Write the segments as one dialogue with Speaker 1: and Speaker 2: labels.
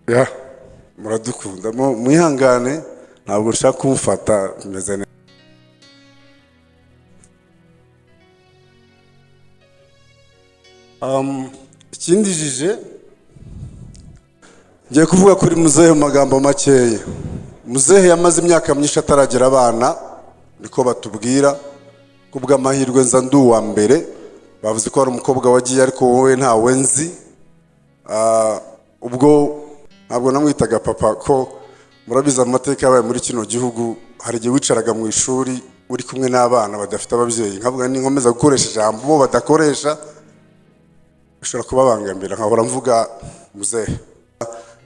Speaker 1: ya muradukunda mwihangane ntabwo nshaka kumufata bimeze neza. Ikindijije ngiye kuvuga kuri muzehe mu magambo makeya. Muzehe yamaze imyaka myinshi ataragira abana, niko batubwira. Kubw'amahirwe nza ndi uwa mbere, bavuze ko hari umukobwa wagiye ariko wowe ntawe nzi. Ubwo ntabwo namwitaga papa, ko murabizi amateka yabaye muri kino gihugu. Hari igihe wicaraga mu ishuri uri kumwe n'abana badafite ababyeyi, nkavuga ni nkomeza gukoresha ijambo bo badakoresha bishobora kubabangamira, nkahora mvuga muzehe.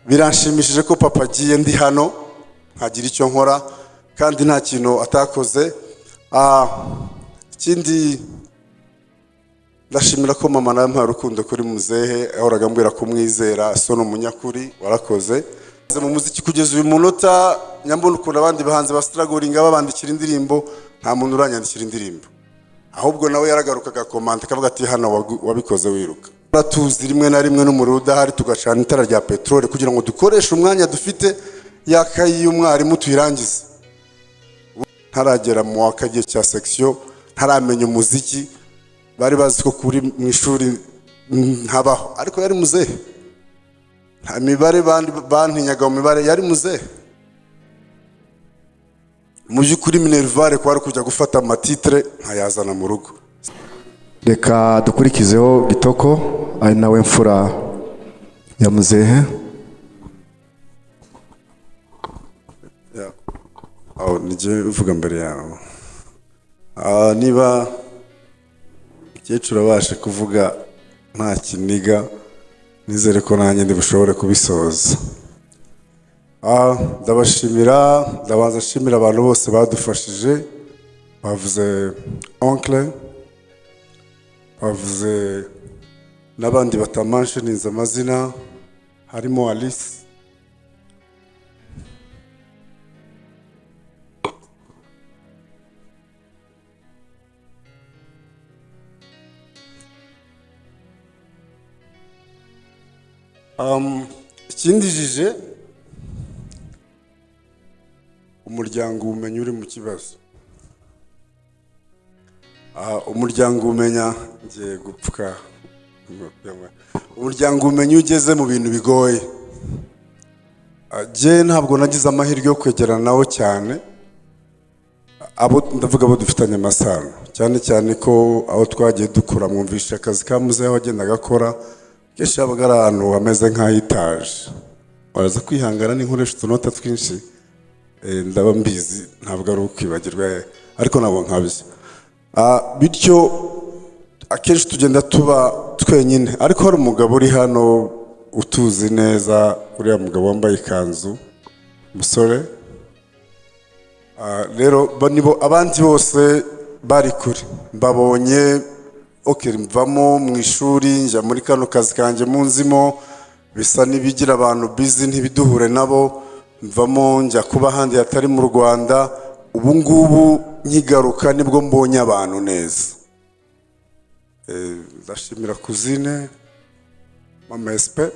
Speaker 1: Biranshimishije ko papa agiye ndi hano nkagira icyo nkora kandi nta kintu atakoze. Ikindi ndashimira ko mama nawe mpaye urukundo kuri muzehe, ahoraga ambwira ko mwizera, so n'umunyakuri, warakoze. Mu muziki kugeza uyu munota nyambona ukuntu abandi bahanzi bastragoringa babandikira indirimbo, nta muntu uranyandikira indirimbo, ahubwo nawe yaragarukaga komante akavuga ati hano wabikoze wiruka. Tuzi rimwe na rimwe n'umuriro udahari tugacana itara rya peteroli kugira ngo dukoreshe umwanya dufite yakayi y'umwarimu tuyirangize. Ntaragera mu wakagiye cya section, ntaramenya umuziki, bari bazi ko kuri mu ishuri ntabaho, ariko yari muzehe. Nta mibare bantinyaga mu mibare, yari muzehe. Mu by'ukuri minervare kwari kujya gufata amatitre nkayazana mu rugo.
Speaker 2: Reka dukurikizeho Bitoko, ari nawe mfura ya muzehe.
Speaker 1: Nijye uvuga mbere yawe. Niba umukecuru abashe kuvuga nta kiniga, nizere ko nanjye bushobore kubisoza. Ndabashimira, ndabanza nshimira abantu bose badufashije. Bavuze oncle, bavuze n'abandi batamanshininze amazina, harimo Alice, ikindijije umuryango ubumenyi uri mu kibazo. Umuryango umenya ngiye gupfuka. Umuryango ubumenyi ugeze mu bintu bigoye. Je ntabwo nagize amahirwe yo kwegerana nawo cyane, abo ndavuga abo dufitanye amasano, cyane cyane ko aho twagiye dukura mwumvisha akazi ka muzehe wagendaga akora kenshi yabaga ari ahantu hameze nk'ahitaje. Waraza kwihangana n'inkoresha utunota twinshi, ndaba mbizi ntabwo ari ukwibagirwa, ariko ntabwo nkabyo. Bityo akenshi tugenda tuba twenyine, ariko hari umugabo uri hano utuzi neza, uriya mugabo wambaye ikanzu, umusore. Rero nibo abandi bose bari kure mbabonye. Mvamo mu ishuri njya muri kano kazi kanjye munzimo, bisa n'ibigira abantu busy ntibiduhure nabo. Mvamo njya kuba ahandi hatari mu Rwanda, ubu ngubu nkigaruka nibwo mbonye abantu neza. Ndashimira kuzine mama Espe,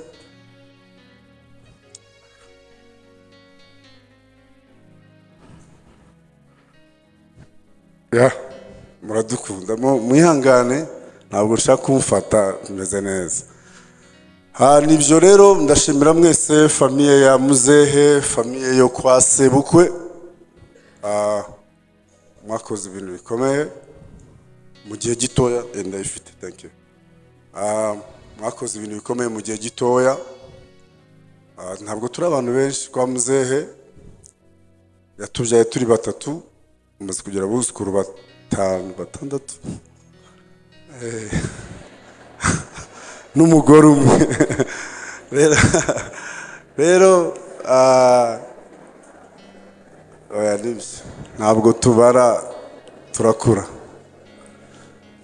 Speaker 1: muradukunda mwihangane ntabwo nshaka kumufata bimeze neza. Nibyo rero ndashimira mwese, famiye ya muzehe, famiye yo kwa sebukwe. Mwakoze ibintu bikomeye mu gihe gitoya, ndabifite. Thank you. Mwakoze ibintu bikomeye mu gihe gitoya. Ntabwo turi abantu benshi kwa muzehe, yatubyaye turi batatu, umaze kugira abuzukuru batandatu n'umugore umwe. Rero ntabwo tubara, turakura.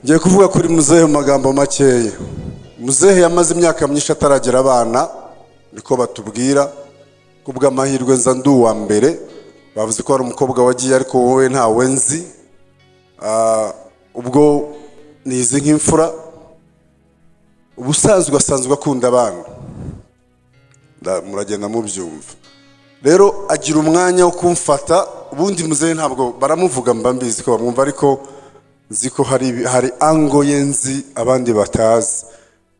Speaker 1: Ngiye kuvuga kuri muzehe mu magambo makeya. Muzehe yamaze imyaka myinshi ataragira abana, niko batubwira. Kubw'amahirwe nza ndi uwa mbere, bavuze ko hari umukobwa wagiye ariko wowe ntawe nzi. Ubwo nizi nk'imfura. Ubusanzwe asanzwe akunda abana, muragenda mubyumva. Rero agira umwanya wo kumfata, ubundi muzehe ntabwo baramuvuga mba mbizi ko bamwumva, ariko nzi ko hari ango ye nzi abandi batazi,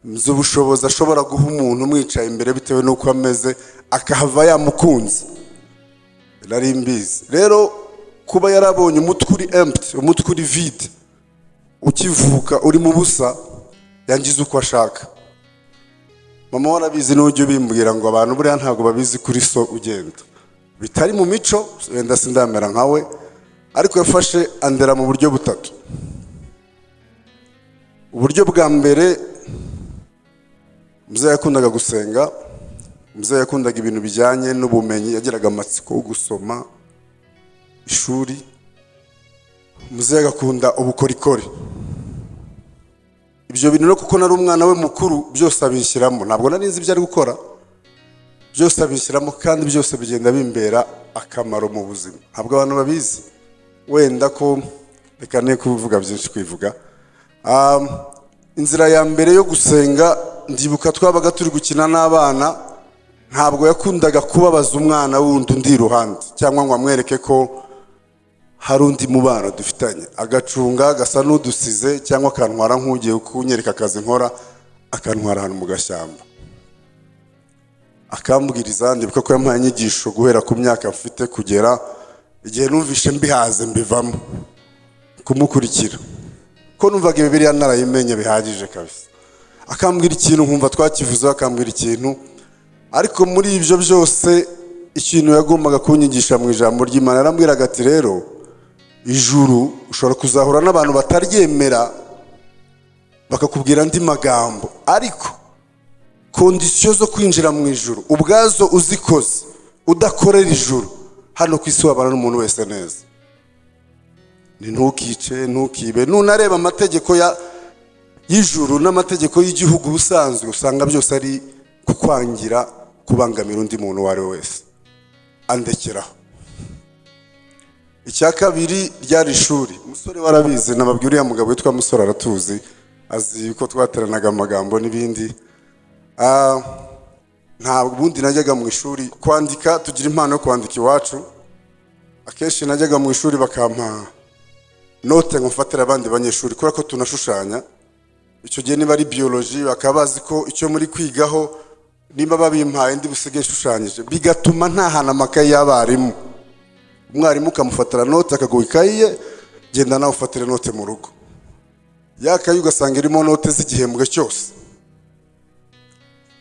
Speaker 1: nzi ubushobozi ashobora guha umuntu umwicaye imbere bitewe n'uko ameze akahava yamukunze, nari mbizi. Rero kuba yarabonye umutwe uri empty, umutwe uri vide, ukivuka uri mu busa, yangize uko ashaka. Mama warabizi n'ujya ubimbwira ngo abantu buriya ntabwo babizi kuri so ugenda, bitari mu mico, wenda sindamera nkawe, ariko yafashe andera mu buryo butatu. Uburyo bwa mbere, muzehe yakundaga gusenga, muzehe yakundaga ibintu bijyanye n'ubumenyi, yagiraga amatsiko yo gusoma ishuri, muzehe agakunda ubukorikori. Ibyo bintu no kuko nari umwana we mukuru byose abishyiramo, ntabwo nari nzi ibyo ari gukora, byose abishyiramo kandi byose bigenda bimbera akamaro mu buzima. Ntabwo abantu babizi, wenda ko reka ne kuvuga byinshi kwivuga. Inzira ya mbere yo gusenga, ndibuka twabaga turi gukina n'abana, ntabwo yakundaga kubabaza umwana wundi undi iruhande cyangwa ngo amwereke ko hari undi mubano dufitanye, agacunga agasa n'udusize cyangwa akantwara nk'ugiye kunyereka akazi nkora, akantwara ahantu mu gashyamba akambwiriza. Ndibuka ko yampaye inyigisho guhera ku myaka mfite kugera igihe numvishe mbihaze mbivamo kumukurikira, ko numvaga Bibiliya narayimenye bihagije kabisa. Akambwira ikintu nkumva twakivuzeho, akambwira ikintu, ariko muri ibyo byose ikintu yagombaga kunyigisha mu ijambo ry'Imana, yarambwiraga ati rero ijuru ushobora kuzahura n'abantu bataryemera bakakubwira andi magambo, ariko kondisiyo zo kwinjira mu ijuru ubwazo uzikoze, udakorera ijuru, hano ku isi wabana n'umuntu wese neza. Ni ntukice, ntukibe. Nunareba amategeko y'ijuru n'amategeko y'igihugu ubusanzwe, usanga byose ari kukwangira, kubangamira undi muntu uwo ari we wese. Andekeraho. Icya kabiri ryari ishuri. Umusore warabizi, nababwira uriya mugabo witwa Musore aratuzi, azi ko twateranaga amagambo n'ibindi. Ntabwo ubundi najyaga mu ishuri kwandika, tugira impano yo kwandika iwacu. Akenshi najyaga mu ishuri bakampa note ngo mfatire abandi banyeshuri kubera ko tunashushanya. Icyo gihe niba ari biology bakaba bazi ko icyo muri kwigaho nimba babimpaye ndi busige nshushanyije, bigatuma ntahana amakaye y'abarimu. Umwarimu ukamufatira note akaguha ikayi ye, genda nawe ufatire note mu rugo. Yakaye ugasanga irimo note z'igihembwe cyose.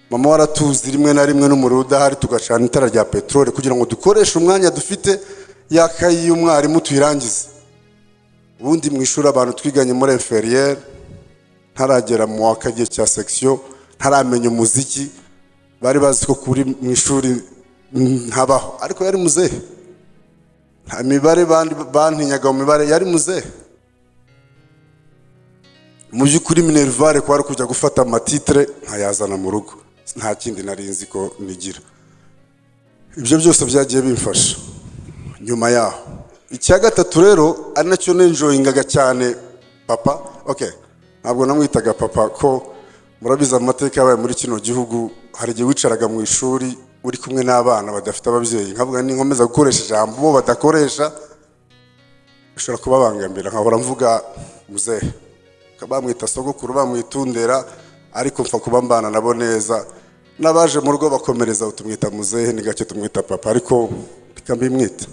Speaker 1: Mama waratuzi rimwe na rimwe n'umuriro udahari tugacana itara rya peteroli kugira ngo dukoreshe umwanya dufite yakayi y'umwarimu tuyirangize. Ubundi mu ishuri abantu twiganye muri inférieur, ntaragera mu wakagiye cya section, ntaramenya umuziki, bari bazi ko kuri mu ishuri ntabaho, ariko yari muzehe. Nta mibare bantinyaga mu mibare, yari muzehe. Mu by'ukuri minervare kwari kujya gufata amatitre nkayazana mu rugo, nta kindi nari nzi ko nigira. Ibyo byose byagiye bimfasha. Nyuma yaho icya gatatu rero ari nacyo nenjoyingaga cyane papa. Okay, ntabwo namwitaga papa ko murabiza amateka yabaye muri kino gihugu. Hari igihe wicaraga mu ishuri uri kumwe n'abana badafite ababyeyi, nkavuga ni nkomeza gukoresha ijambo bo badakoresha ushobora kubabangamira, nkahora mvuga muzehe. Bamwita sogokuru, bamwitundera, ariko mfa kuba mbana nabo neza. Nabaje mu rugo bakomereza utumwita muzehe, ni gake tumwita papa, ariko bikambimwita.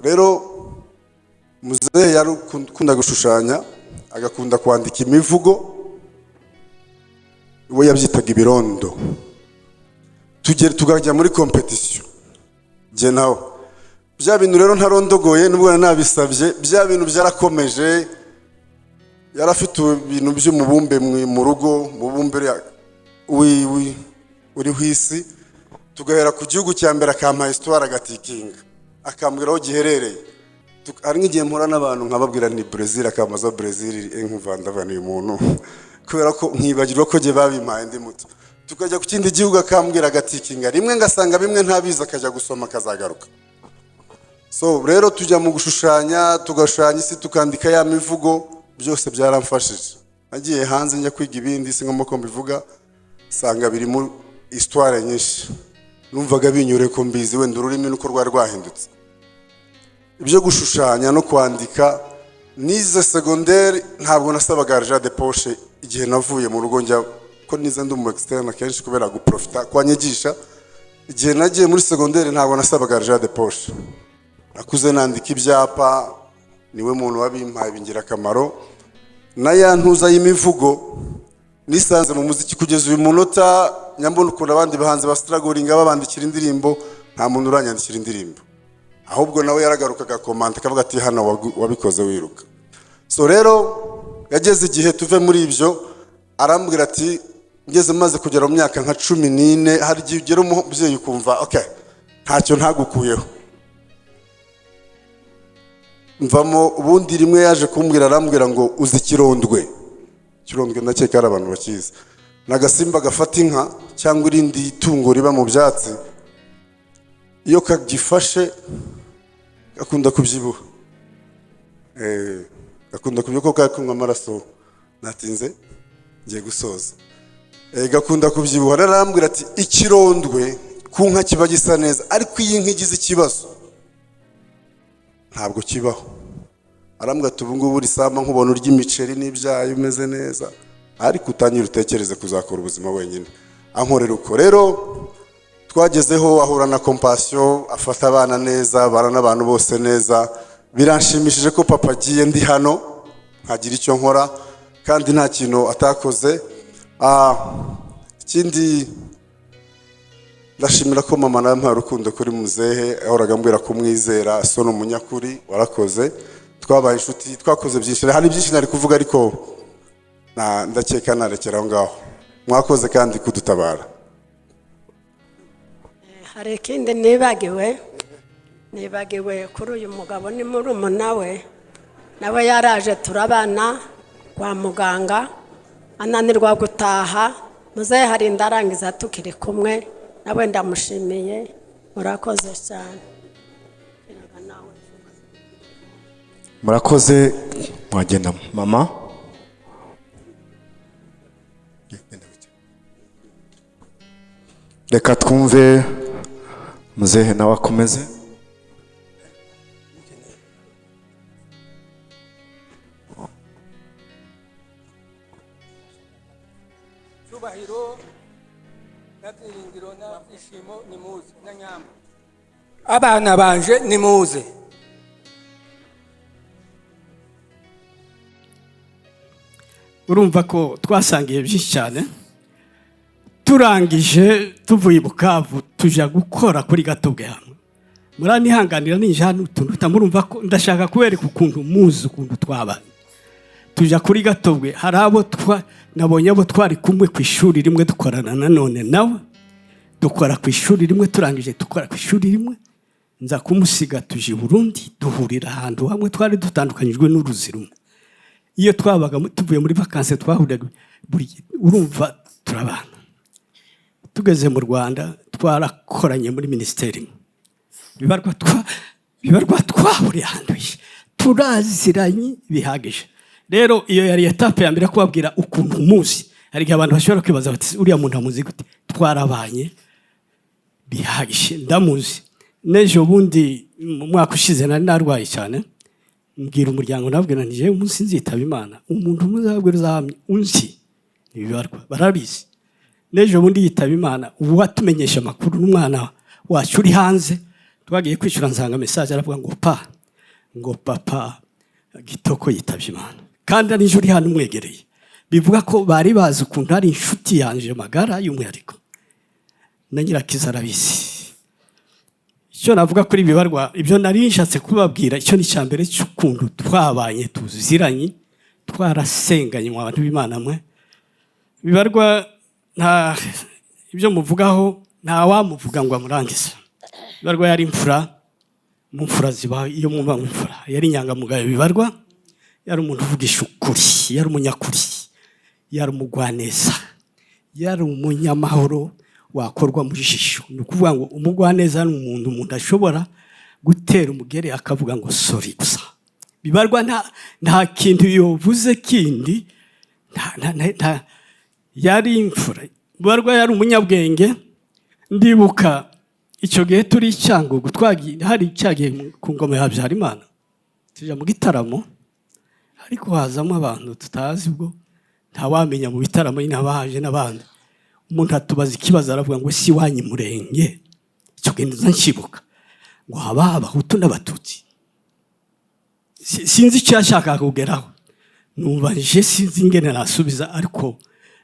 Speaker 1: Rero muzehe yari ukunda gushushanya, agakunda kwandika imivugo, we yabyitaga ibirondo. Tukajya muri competition, je nawe bya bintu rero ntarondogoye nubwo nabisabye, bya bintu byarakomeje. Yarafite ibintu by'umubumbe mu rugo, mubumbe uri hwisi. Tugahera ku gihugu cya mbere akampa histoire agatikinga, akambwira aho giherereye. Ari nk'igihe mpora n'abantu nkababwira ni Brazil, akamaza Brazil nk'uvandavana uyu muntu kubera ko nkibagirwa ko je babimpaye ndi muto. Tukajya ku kindi gihugu akambwira agatikinga, rimwe ngasanga bimwe ntabiza, akajya gusoma akazagaruka. So rero tujya mu gushushanya, tugashushanya isi, tukandika ya mivugo, byose byaramfashije. Nagiye hanze njya kwiga ibindi, si ngombwa ko mbivuga, sanga biri histoire nyinshi numvaga binyure ko mbizi wenda ururimi nuko rwari rwahindutse. Ibyo gushushanya no kwandika nize secondaire ntabwo nasabaga argent de poche igihe navuye mu rugo njya ko nize ndi mu externe kenshi kubera guprofita kwanyigisha. Igihe nagiye muri secondaire ntabwo nasabaga argent de poche, nakuze nandika ibyapa, niwe muntu wabimpaye bingira akamaro. Na ya ntuza y'imivugo nisanze mu muziki kugeza uyu munota nyambona ukunda abandi bahanzi ba struggling babandikira indirimbo, nta muntu uranyandikira indirimbo, ahubwo nawe yaragarukaga komanda akavuga ati hano wabikoze wiruka. So rero yageze igihe tuve muri ibyo arambwira ati ngeze maze kugera mu myaka nka 14 hari igihe ugera umubyeyi ukumva okay ntacyo ntagukuyeho. Mvamo ubundi rimwe yaje kumbwira arambwira ngo uzi Kirondwe ndakeka ari abantu bakizi, nagasimba gafata inka cyangwa irindi tungo riba mu byatsi, iyo kagifashe gakunda kubyibuha, gakunda kubyuka kakunywa amaraso. Natinze ngiye gusoza. Gakunda kubyibuha. Arambwira ati ikirondwe ku nka kiba gisa neza, ariko iyi nka igize ikibazo ntabwo kibaho. Arambwira ati ubu ngubu risamba nkubona urya imiceri n'ibyayo umeze neza, ariko utanyira utekereze kuzakora ubuzima wenyine. Ankorera uko rero twagezeho ahura na compassion, afata abana neza, barana abantu bose neza. Biranshimishije ko papa agiye ndi hano nkagira icyo nkora kandi nta kintu atakoze. Ikindi ndashimira ko mama nawe mpa rukundo kuri muzehe, ahoraga mbwira kumwizera, so no munyakuri warakoze. Twabaye inshuti, twakoze byinshi, hari byinshi nari kuvuga ariko ndakeka narekera aho ngaho. Mwakoze kandi kudutabara.
Speaker 3: Hari ikindi nibagiwe kuri uyu mugabo ni murumuna we, nawe yaraje turabana kwa muganga ananirwa gutaha, muzehe hari indarangiza tukiri kumwe, nawe ndamushimiye, murakoze cyane.
Speaker 2: Murakoze, mwagenda mama. Reka twumve muzehe nawe akomeze.
Speaker 4: Cyubahiro n'abyiringiro n'ishimo nimuze na nyamba. Abana banje nimuze.
Speaker 5: Urumva ko twasangiye byinshi cyane. Turangije tuvuye Bukavu tuja gukora kuri Gatobwe hamwe. Muranihanganira ninje hano utuntu tamurumva ko ndashaka kubereka ukuntu muzi ukuntu twabanye. Tuja kuri Gatobwe, hari abo nabonye abo twari kumwe ku ishuri rimwe dukorana nanone nawe. Dukora ku ishuri rimwe, turangije dukora ku ishuri rimwe. Nza kumusiga tuje Burundi duhurira ahantu hamwe, twari dutandukanyijwe n'uruzi rumwe. Iyo twabaga tuvuye muri vacances twahuriraga buri, urumva turabana. Tugeze mu Rwanda twarakoranye muri ministeri. Bibarwa twahuriye ahantu turaziranye bihagije. Rero iyo yari etape ya mbere kubabwira ukuntu muzi. Hari abantu bashobora kwibaza bati uriya muntu amuzi gute? Twarabanye bihagije, ndamuzi. Nejo bundi mu mwaka ushize nari narwaye cyane, mbwira umuryango nabwira nije umunsi nzitaba Imana, umuntu muzabwira uzahamye unzi. Bibarwa barabizi. Nejo bundi yitaba Imana, watumenyesha amakuru n'umwana wacu uri hanze. Twagiye kwishura nsanga message aravuga ngo papa Gitoko yitabye Imana, kandi ari ijuri hano umwegereye. Bivuga ko bari bazi ukuntu ari inshuti yanje magara y'umwihariko, na Nyirakiza arabizi. Icyo navuga kuri Bibarwa, ibyo nari nshatse kubabwira, icyo ni cyambere cy'ukuntu twabanye tuziranye, twarasenganye mu bantu b'Imana mwe. Bibarwa nta ibyo muvugaho nta wamuvuga ngo amurangize. Bibarwa yari mu mfura ziba iyo mwumva mu mfura, yari inyangamugayo. Bibarwa yari umuntu uvugisha ukuri, yari umunyakuri, yari umugwaneza, yari umunyamahoro wakorwa mu jisho. Ni ukuvuga ngo umugwaneza ni umuntu ashobora gutera umugere akavuga ngo sorry gusa. Bibarwa nta kintu yovuze kindi, yari imfura. Bibarwa yari umunyabwenge. Ndibuka icyo gihe turi Cyangugu, hari cyagiye ku ngoma ya Habyarimana, tujya mu gitaramo, ariko hazamo abantu tutazi, ubwo ntawamenya mu bitaramo nyine habahaje n'abandi. Umuntu atubaza ikibazo aravuga ngo si wanyu Murenge. Icyo gihe nkibuka ngo haba Abahutu n'Abatutsi. Sinzi icyo yashakaga kugeraho, numva je sinzi ingene nasubiza, ariko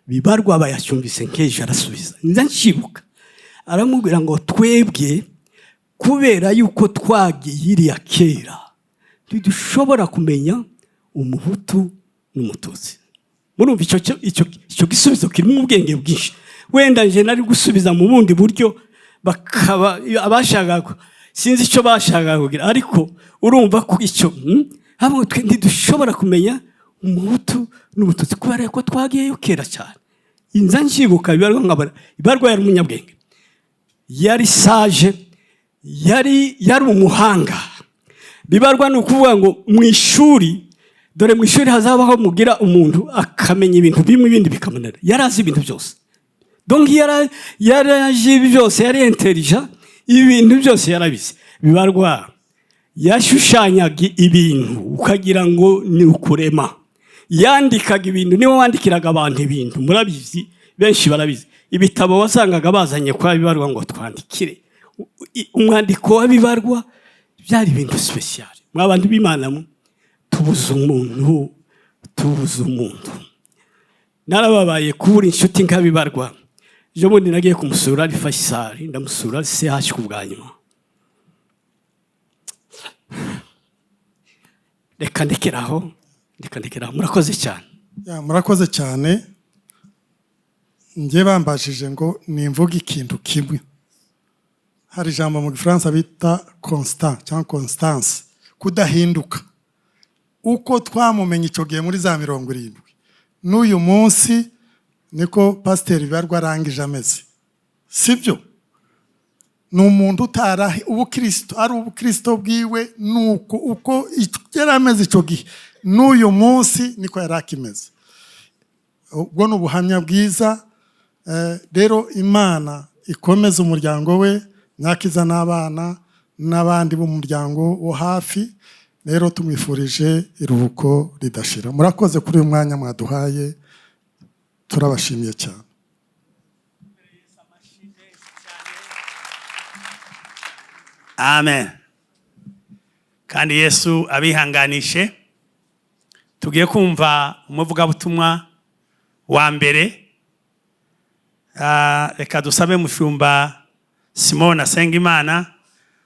Speaker 5: Bibarwa bayacyumvise nkeje arasubiza. Nkibuka aramubwira ngo twebwe kubera yuko twagiye iriya kera ntidushobora kumenya Umuhutu n'Umututsi. Murumva icyo gisubizo kirimo ubwenge bwinshi. Wenda nje nari gusubiza mu bundi buryo, bakaba abashakaga sinzi icyo bashakaga kugira, ariko urumva ko icyo hamwe twe ntidushobora kumenya Umuhutu n'Umututsi kubera ko twagiyeyo kera cyane. Inza nkibuka Bibarwa yari umunyabwenge, yari sage, yari umuhanga. Bibarwa ni ukuvuga ngo mu ishuri, dore mu ishuri hazabaho mugira umuntu akamenya ibintu bimwe ibindi bikamunara. Yari azi ibintu byose, donc yaraje byose, yari intelligent, ibintu byose yarabizi. Bibarwa yashushanyaga ibintu ukagira ngo ni ukurema, yandikaga ibintu, niwe wandikiraga abantu ibintu, murabizi, benshi barabizi. Ibitabo wasangaga bazanye kwa Bibarwa ngo twandikire, umwandiko wa Bibarwa byari ibintu special. Mw'abantu b'Imana tubuze umuntu. Narababaye kubura inshuti nka Bibarwa. Ejo bundi nagiye kumusura ari Faisal, ndamusura ari CH ku bwa nyuma. Reka ndekeraho. Murakoze cyane.
Speaker 6: Murakoze cyane. Nge bambajije ngo nimvuga ikintu kimwe. Hari ijambo mu Gifaransa bita constant cyangwa constance, kudahinduka. Uko twamumenye icyo gihe muri za 70, n'uyu munsi niko Pasteur Bibarwa arangije ameze. Sibyo? Ni umuntu utarahi ubukristo, ari ubukristo bwiwe nuko uko yari ameze icyo gihe, n'uyu munsi niko yari akimeze. Ubwo ni ubuhamya bwiza. Rero Imana ikomeza umuryango we, Nyakiza n'abana n'abandi bo mu muryango wo hafi. Rero tumwifurije iruhuko ridashira. Murakoze kuri uyu mwanya mwaduhaye, turabashimiye cyane.
Speaker 7: Amen. Kandi Yesu abihanganishe. Tugiye kumva umuvugabutumwa wa mbere. Reka dusabe mushumba Simon Asengimana,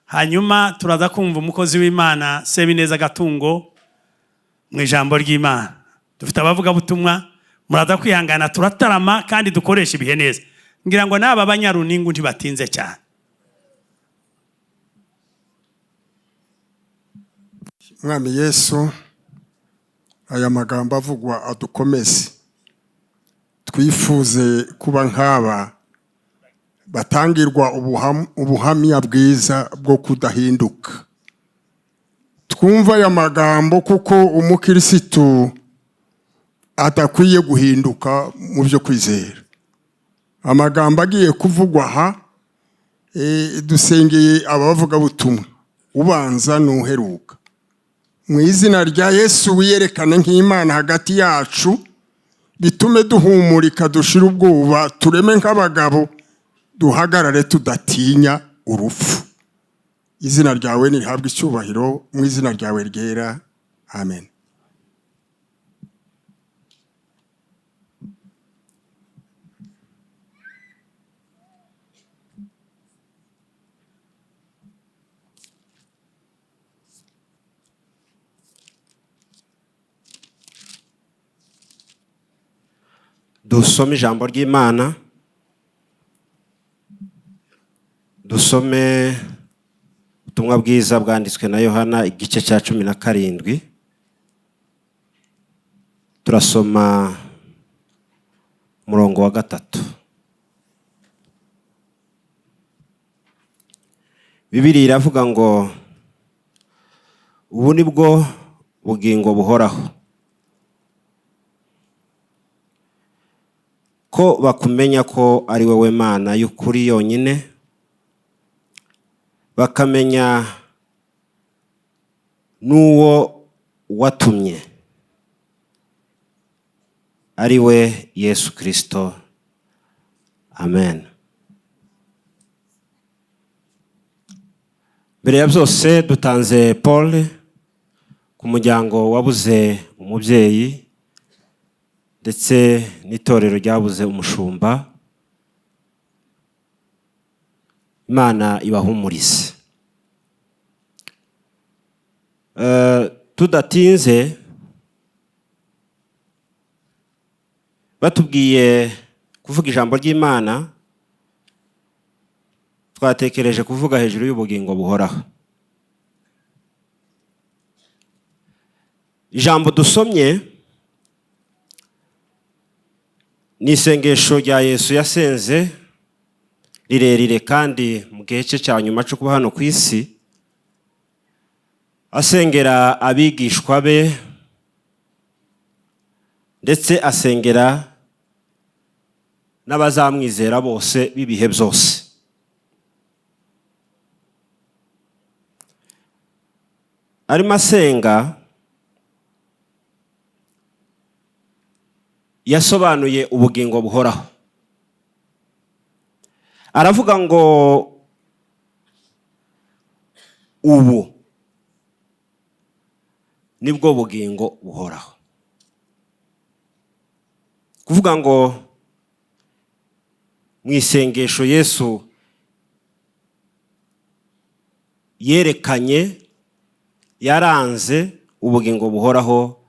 Speaker 7: hanyuma turaza kumva umukozi w'Imana Sebineza Gatungo mu ijambo ry'Imana. Dufite abavugabutumwa, muraza kwihangana, turatarama kandi dukoresha ibihe neza. Ngira ngo n'aba banyaruningu ntibatinze cyane.
Speaker 8: Mwami Yesu, aya magambo avugwa adukomeze, twifuze kuba nk'aba batangirwa ubuhamya bwiza bwo kudahinduka. Twumva aya magambo kuko umukirisitu atakwiye guhinduka mu byo kwizera. Amagambo agiye kuvugwa aha, dusengeye abavuga butumwa, ubanza n'uheruka. Mu izina rya Yesu wiyerekane nk'Imana hagati yacu, bitume duhumurika, dushira ubwoba, tureme nk'abagabo, duhagarare tudatinya urupfu. Izina ryawe nirihabwe icyubahiro, mu izina ryawe ryera. Amen.
Speaker 2: Dusome ijambo ry'Imana. Dusome ubutumwa bwiza bwanditswe na Yohana igice cya 17. Turasoma umurongo wa 3. Bibiliya iravuga ngo ubu ni bwo bugingo buhoraho, ko bakumenya ko ari wowe Mana y'ukuri yonyine, bakamenya n'uwo watumye ari we Yesu Kristo. Amen. Mbere ya byose dutanze Paul ku muryango wabuze umubyeyi ndetse n'itorero ryabuze umushumba. Imana ibahumurize. Tudatinze batubwiye kuvuga ijambo ry'Imana, twatekereje kuvuga hejuru y'ubugingo buhoraho. Ijambo dusomye ni isengesho rya Yesu yasenze rirerire kandi mu gihe cye cya nyuma cyo kuba hano ku isi, asengera abigishwa be ndetse asengera n'abazamwizera bose b'ibihe byose. Arimo asenga yasobanuye ubugingo buhoraho. Aravuga ngo ubu nibwo bugingo buhoraho. Kuvuga ngo mu isengesho Yesu yerekanye, yaranze ubugingo buhoraho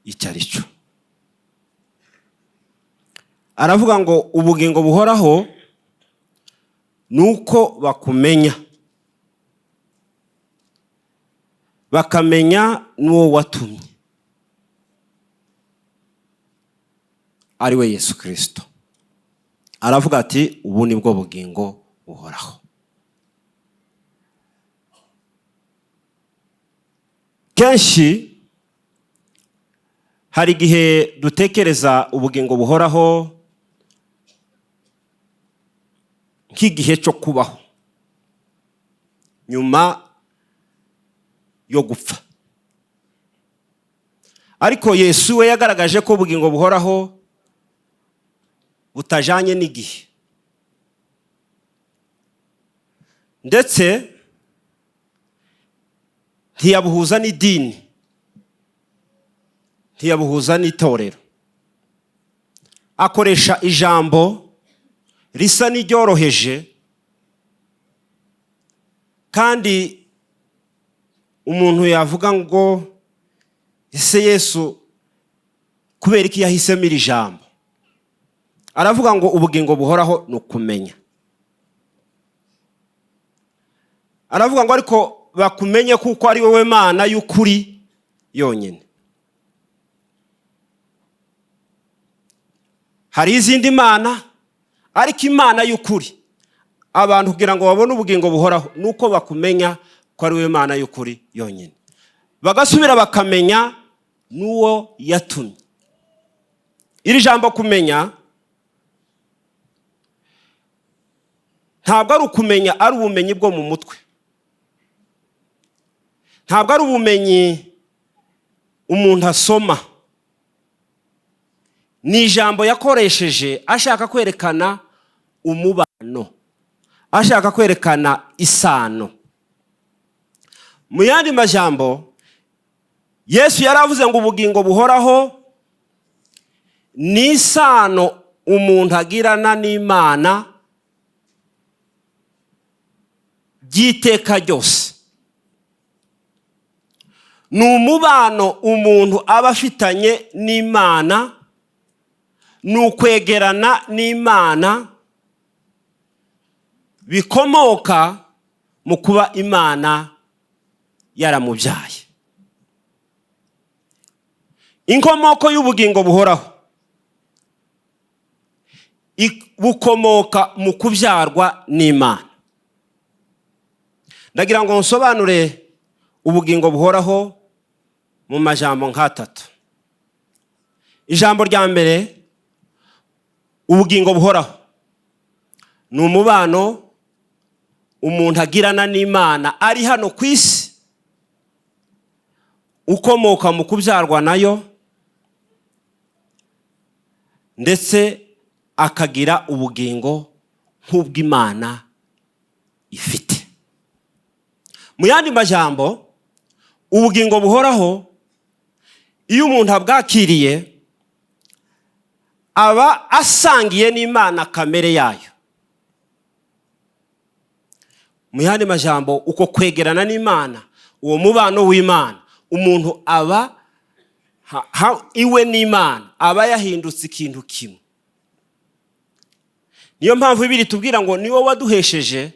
Speaker 2: icyo ari cyo. Aravuga ngo ubugingo buhoraho nuko bakumenya, bakamenya n'uwo watumye ari we Yesu Kristo. Aravuga ati ubu nibwo bugingo buhoraho. Kenshi hari igihe dutekereza ubugingo buhoraho nk'igihe cyo kubaho nyuma yo gupfa. Ariko Yesu we yagaragaje ko ubugingo buhoraho butajanye n'igihe, ndetse ntiyabuhuza n'idini, ntiyabuhuza n'itorero. Akoresha ijambo risa n'iryoroheje kandi umuntu yavuga ngo ese Yesu kubera iki yahisemo iri jambo? Aravuga ngo ubugingo buhoraho ni ukumenya. Aravuga ngo ariko bakumenye kuko ari wowe Mana y'ukuri yonyine. Hari izindi mana, ariko Imana y'ukuri abantu kugira ngo babone ubugingo buhoraho nuko bakumenya ko ari wowe Mana y'ukuri yonyine, bagasubira bakamenya n'uwo yatumye. Iri jambo kumenya ntabwo ari ukumenya ari ubumenyi bwo mu mutwe, ntabwo ari ubumenyi umuntu asoma. Ni ijambo yakoresheje ashaka kwerekana umubano, ashaka kwerekana isano. Mu yandi majambo, Yesu yaravuze ngo ubugingo buhoraho ni isano umuntu agirana n'Imana by'iteka ryose. Ni umubano umuntu aba afitanye n'Imana, ni ukwegerana n'Imana bikomoka mu kuba Imana yaramubyaye. Inkomoko y'ubugingo buhoraho bukomoka mu kubyarwa n'Imana. Ndagira ngo nsobanure ubugingo buhoraho mu majambo nk'atatu. Ijambo rya mbere, ubugingo buhoraho ni umubano umuntu agirana n'Imana ari hano ku isi, ukomoka mu kubyarwa nayo, ndetse akagira ubugingo nk'ubw'Imana ifite. Mu yandi majambo, ubugingo buhoraho iyo umuntu abwakiriye aba asangiye n'Imana kamere yayo. Mu yandi majambo, uko kwegerana n'Imana, uwo mubano w'Imana, umuntu aba iwe n'Imana aba yahindutse ikintu kimwe. Niyo mpamvu Bibiliya tubwira ngo niwe waduhesheje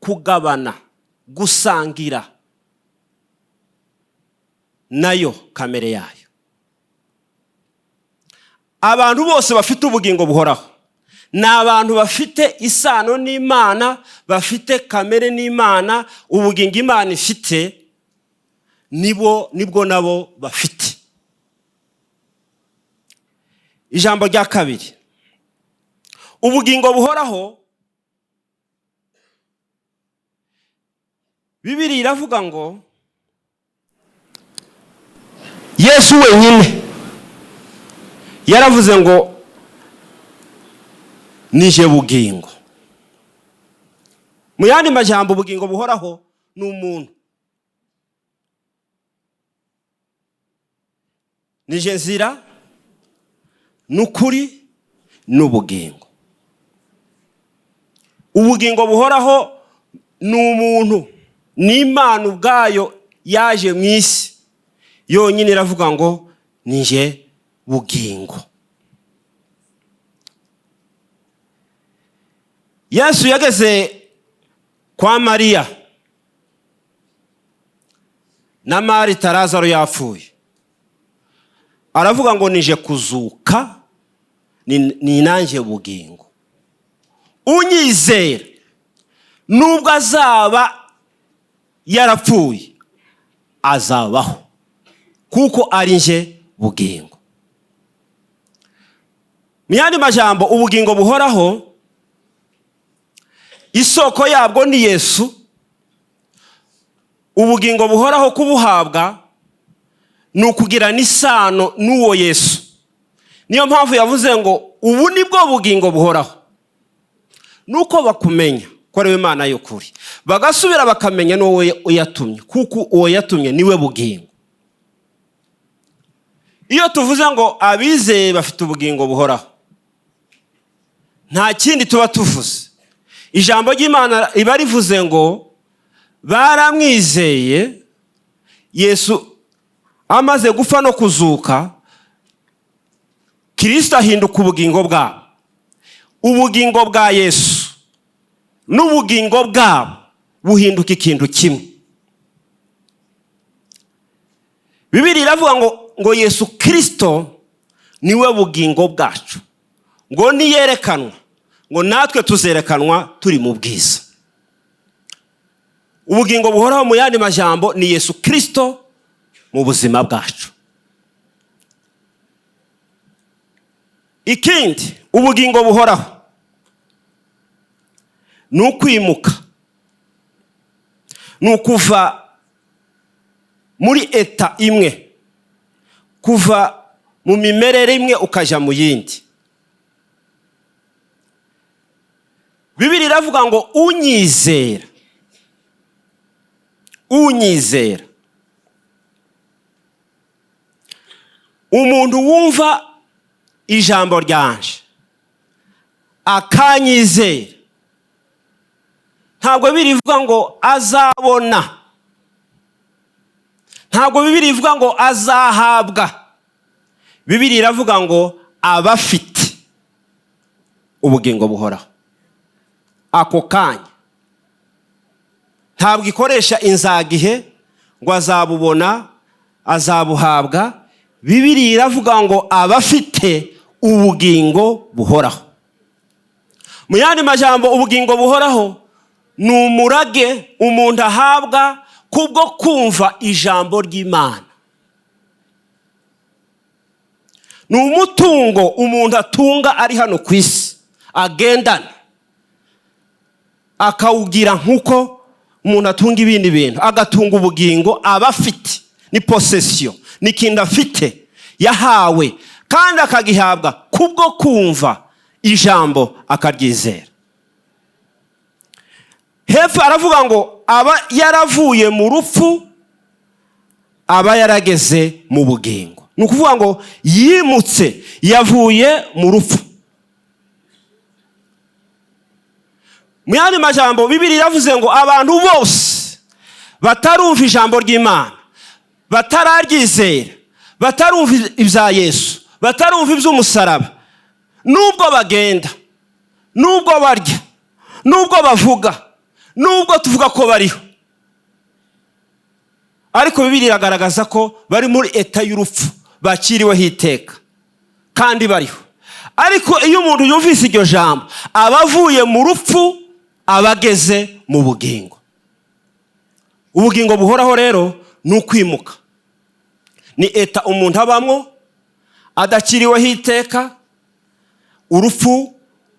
Speaker 2: kugabana, gusangira nayo kamere yayo. Abantu bose bafite ubugingo buhoraho ni abantu bafite isano n'Imana, bafite kamere n'Imana. Ubugingo Imana ifite nibwo nabo bafite. Ijambo rya kabiri, ubugingo buhoraho, Bibiliya iravuga ngo Yesu wenyine yaravuze ngo nije bugingo. Mu yandi majambo, ubugingo buhoraho ni umuntu. Nije nzira, n'ukuri, n'ubugingo. Ubugingo buhoraho ni umuntu, ni Imana ubwayo yaje mu isi yonyine iravuga ngo nije bugingo. Yesu yageze kwa Mariya na Marita, Lazaro yapfuye, aravuga ngo nije kuzuka, ni nanjye bugingo. Unyizera nubwo azaba yarapfuye azabaho, kuko ari nje bugingo. Mu yandi majambo, ubugingo buhoraho isoko yabwo ni Yesu. Ubugingo buhoraho kubuhabwa ni ukugirana isano n'uwo Yesu. Niyo mpamvu yavuze ngo ubu nibwo bugingo buhoraho, nuko bakumenya ko ari Imana y'ukuri, bagasubira bakamenya n'uwo yatumye, kuko uwo yatumye niwe bugingo. Iyo tuvuze ngo abizeye bafite ubugingo buhoraho, nta kindi tuba tuvuze. Ijambo ry'Imana riba rivuze ngo baramwizeye Yesu amaze gupfa no kuzuka, Kristo ahinduka ubugingo bwabo. Ubugingo bwa Yesu n'ubugingo bwabo buhinduka ikintu kimwe. Bibiliya iravuga ngo Yesu Kristo niwe bugingo bwacu, ngo niyerekanwa, ngo natwe tuzerekanwa turi mu bwiza. Ubugingo buhoraho mu yandi majambo ni Yesu Kristo mu buzima bwacu. Ikindi, ubugingo buhoraho ni ukwimuka, ni ukuva muri eta imwe, kuva mu mimerere imwe ukaja mu yindi. Bibiliya iravuga ngo unyizera, umuntu wumva ijambo ryanje akanyizera, ntabwo Bibiliya ivuga ngo azabona, ntabwo Bibiliya ivuga ngo azahabwa. Bibiliya iravuga ngo abafite ubugingo buhoraho ako kanya. Ntabwo ikoresha inzagihe ngo azabubona, azabuhabwa. Bibiliya iravuga ngo abafite ubugingo buhoraho. Mu yandi majambo, ubugingo buhoraho ni umurage umuntu ahabwa kubwo kumva ijambo ry'Imana. ni umutungo umuntu atunga ari hano ku isi agendana, akawugira nk'uko umuntu atunga ibindi bintu, agatunga ubugingo aba afite. Ni possession, ni ikintu afite yahawe, kandi akagihabwa kubwo kumva ijambo akaryizera. Hepfo aravuga ngo aba yaravuye mu rupfu aba yarageze mu bugingo. Ni ukuvuga ngo yimutse, yavuye mu rupfu. Mu yandi majambo Bibiliya iravuze ngo abantu bose batarumva ijambo ry'Imana, batararyizera, batarumva ibya Yesu, batarumva iby'umusaraba, nubwo bagenda, nubwo barya, nubwo bavuga, nubwo tuvuga ko bariho, ariko Bibiliya iragaragaza ko bari muri eta y'urupfu, bakiriweho iteka kandi bariho. Ariko iyo umuntu yumvise iryo jambo aba avuye mu rupfu aba ageze mu bugingo. Ubugingo buhoraho rero ni ukwimuka, ni eta umuntu abamwo adakiriweho iteka. Urupfu,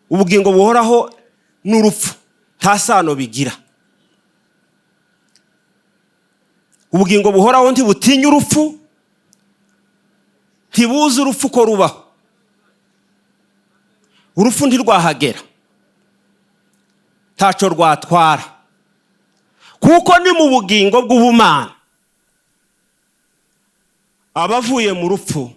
Speaker 2: ubugingo buhoraho n'urupfu nta sano bigira. Ubugingo buhoraho ntibutinya urupfu, ntibuzi urupfu ko rubaho. Urupfu ntirwahagera, ntaco rwatwara, kuko ni mu bugingo bw'ubumana. Abavuye mu rupfu